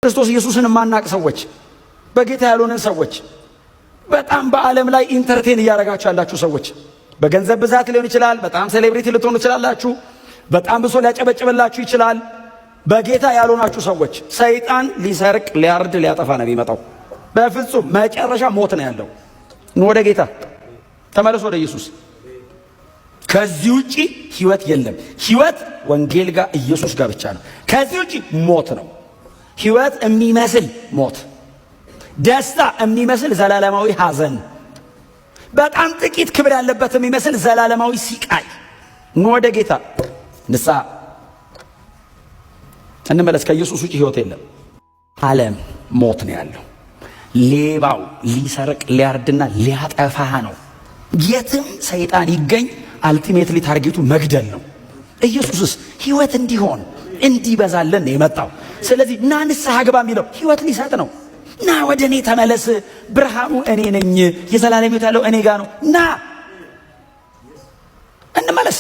ክርስቶስ ኢየሱስን ማናቅ ሰዎች፣ በጌታ ያልሆነን ሰዎች፣ በጣም በዓለም ላይ ኢንተርቴን እያደረጋችሁ ያላችሁ ሰዎች፣ በገንዘብ ብዛት ሊሆን ይችላል፣ በጣም ሴሌብሪቲ ልትሆኑ ትችላላችሁ፣ በጣም ብሶ ሊያጨበጭብላችሁ ይችላል። በጌታ ያልሆናችሁ ሰዎች ሰይጣን ሊሰርቅ ሊያርድ ሊያጠፋ ነው የሚመጣው። በፍጹም መጨረሻ ሞት ነው ያለው። ወደ ጌታ ተመለሱ፣ ወደ ኢየሱስ። ከዚህ ውጪ ህይወት የለም። ህይወት ወንጌል ጋር ኢየሱስ ጋር ብቻ ነው። ከዚህ ውጪ ሞት ነው። ህይወት የሚመስል ሞት፣ ደስታ የሚመስል ዘላለማዊ ሐዘን፣ በጣም ጥቂት ክብር ያለበት የሚመስል ዘላለማዊ ሲቃይ። ወደ ጌታ ንስሐ እንመለስ። ከኢየሱስ ውጪ ህይወት የለም። ዓለም ሞት ነው ያለው። ሌባው ሊሰርቅ ሊያርድና ሊያጠፋ ነው። የትም ሰይጣን ይገኝ አልቲሜትሊ ታርጌቱ መግደል ነው። ኢየሱስስ ህይወት እንዲሆን እንዲበዛልን ነው የመጣው። ስለዚህ ና ንስሐ ግባ የሚለው ህይወት ሊሰጥ ነው። ና ወደ እኔ ተመለስ፣ ብርሃኑ እኔ ነኝ፣ የዘላለም ህይወት ያለው እኔ ጋር ነው። ና እንመለስ።